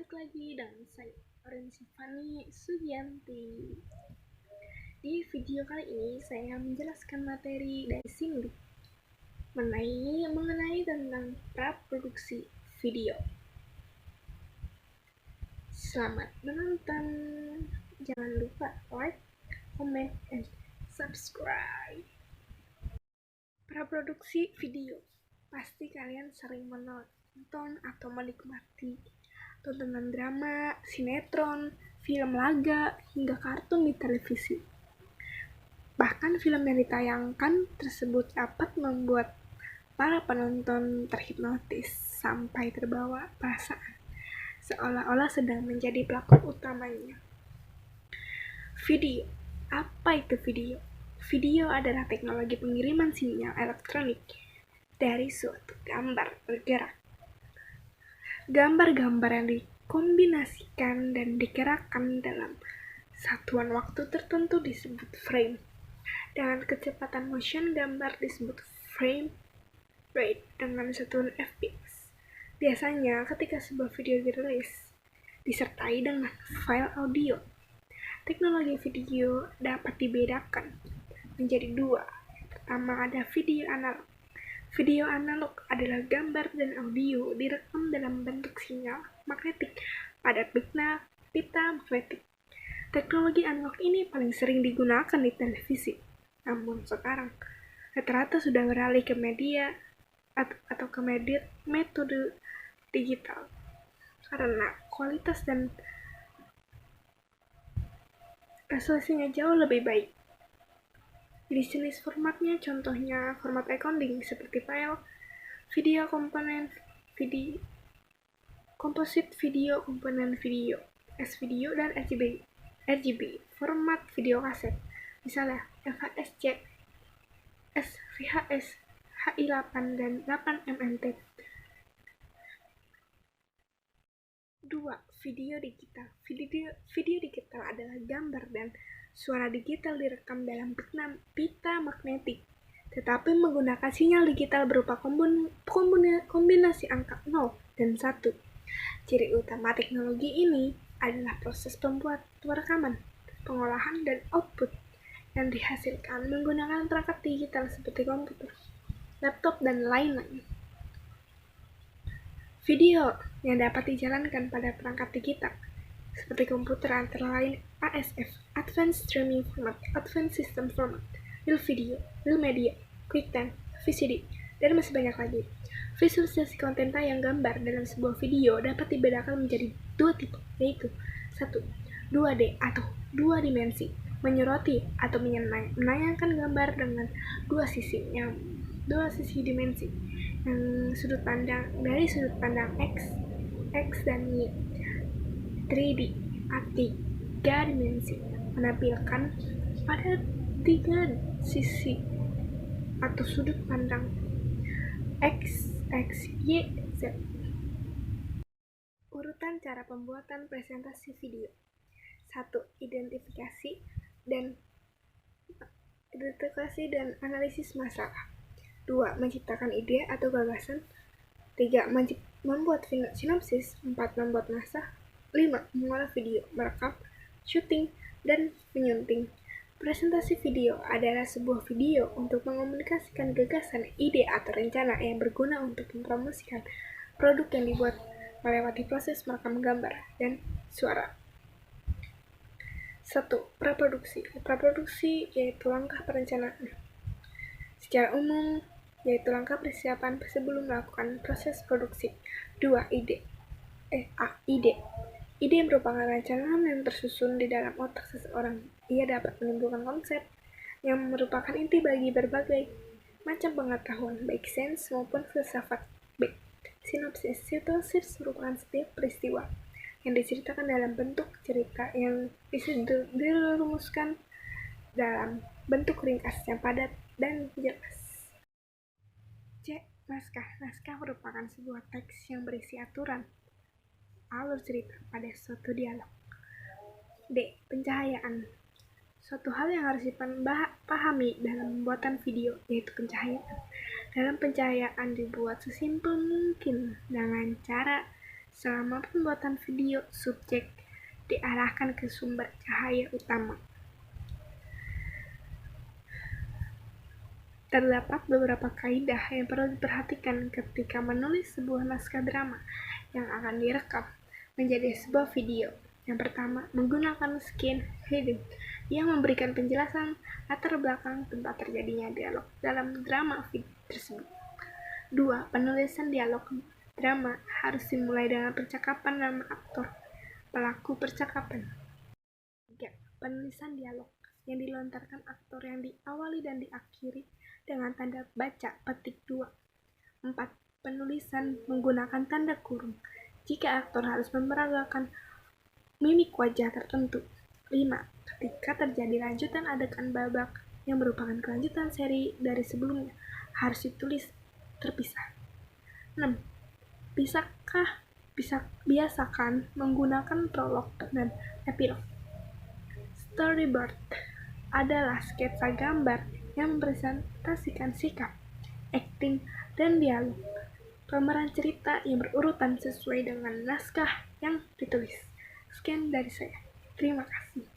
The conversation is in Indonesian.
balik lagi dengan saya, Orange Fani Sugianti. Di video kali ini, saya menjelaskan materi dari Simli mengenai tentang praproduksi video. Selamat menonton. Jangan lupa like, comment, and subscribe. Praproduksi video. Pasti kalian sering menonton atau menikmati tontonan drama, sinetron, film laga, hingga kartun di televisi. Bahkan film yang ditayangkan tersebut dapat membuat para penonton terhipnotis sampai terbawa perasaan, seolah-olah sedang menjadi pelaku utamanya. Video. Apa itu video? Video adalah teknologi pengiriman sinyal elektronik dari suatu gambar bergerak. Gambar-gambar yang dikombinasikan dan digerakkan dalam satuan waktu tertentu disebut frame. Dengan kecepatan motion gambar disebut frame rate dengan satuan fps. Biasanya ketika sebuah video dirilis disertai dengan file audio. Teknologi video dapat dibedakan menjadi dua. Yang pertama ada video analog. Video analog adalah gambar dan audio direkam dalam bentuk sinyal magnetik pada pita magnetik. Teknologi analog ini paling sering digunakan di televisi. Namun sekarang rata-rata sudah beralih ke media atau ke metode digital karena kualitas dan resolusinya jauh lebih baik. Jenis formatnya contohnya format recording seperti file, video komponen, video, komposit video, komponen video, S-video, dan RGB, format video kaset, misalnya VHS-C, SVHS, HI8, dan 8mm. 2. Video digital. Video digital adalah gambar dan suara digital direkam dalam pita magnetik, tetapi menggunakan sinyal digital berupa kombinasi angka 0 dan 1. Ciri utama teknologi ini adalah proses rekaman, pengolahan, dan output yang dihasilkan menggunakan perangkat digital seperti komputer, laptop, dan lain-lain. Video yang dapat dijalankan pada perangkat digital seperti komputer antara lain ASF, Advanced Streaming Format, Advanced System Format, Real Video, Real Media, QuickTime, VCD, dan masih banyak lagi. Visualisasi konten tayang gambar dalam sebuah video dapat dibedakan menjadi dua tipe, yaitu 1. 2D atau dua dimensi, menyoroti atau menayangkan gambar dengan dua sisi dimensi, yang dari sudut pandang X dan Y. 3D atau 3 dimensi, menampilkan pada 3 sisi atau sudut pandang X, Y, Z. Urutan cara pembuatan presentasi video. 1. Identifikasi dan analisis masalah. 2. Menciptakan ide atau gagasan. 3. Membuat sinopsis. 4. Membuat naskah. 5. Mengolah video, merekam, syuting, dan menyunting. Presentasi video adalah sebuah video untuk mengomunikasikan gagasan, ide, atau rencana yang berguna untuk mempromosikan produk yang dibuat melewati proses merekam gambar dan suara. 1. Praproduksi. Praproduksi yaitu langkah perencanaan. Secara umum, yaitu langkah persiapan sebelum melakukan proses produksi. 2. Ide. Ide merupakan rancangan yang tersusun di dalam otak seseorang. Ia dapat menimbulkan konsep yang merupakan inti bagi berbagai macam pengetahuan, baik sains maupun filsafat. B. Sinopsis. Sinopsis merupakan setiap peristiwa yang diceritakan dalam bentuk cerita yang dirumuskan dalam bentuk ringkas yang padat dan jelas. C. Naskah. Naskah merupakan sebuah teks yang berisi aturan alur cerita pada suatu dialog. D. Pencahayaan. Suatu hal yang harus dipahami dalam pembuatan video, yaitu pencahayaan. Dalam pencahayaan dibuat sesimpel mungkin dengan cara Selama pembuatan video, subjek diarahkan ke sumber cahaya utama. Terdapat beberapa kaidah yang perlu diperhatikan ketika menulis sebuah naskah drama yang akan direkam menjadi sebuah video. Yang pertama, menggunakan scene hidden yang memberikan penjelasan latar belakang tempat terjadinya dialog dalam drama video tersebut. 2. Penulisan dialog drama harus dimulai dengan percakapan nama aktor, pelaku percakapan. 3. Penulisan dialog yang dilontarkan aktor yang diawali dan diakhiri dengan tanda baca petik 2. 4. Penulisan menggunakan tanda kurung jika aktor harus memeragakan mimik wajah tertentu. 5. Ketika terjadi lanjutan adegan babak yang merupakan kelanjutan seri dari sebelumnya, harus ditulis terpisah. 6. Biasakan menggunakan prolog dan epilog. Storyboard adalah sketsa gambar yang mempresentasikan sikap, akting, dan dialog pemeran cerita yang berurutan sesuai dengan naskah yang ditulis. Sekian dari saya. Terima kasih.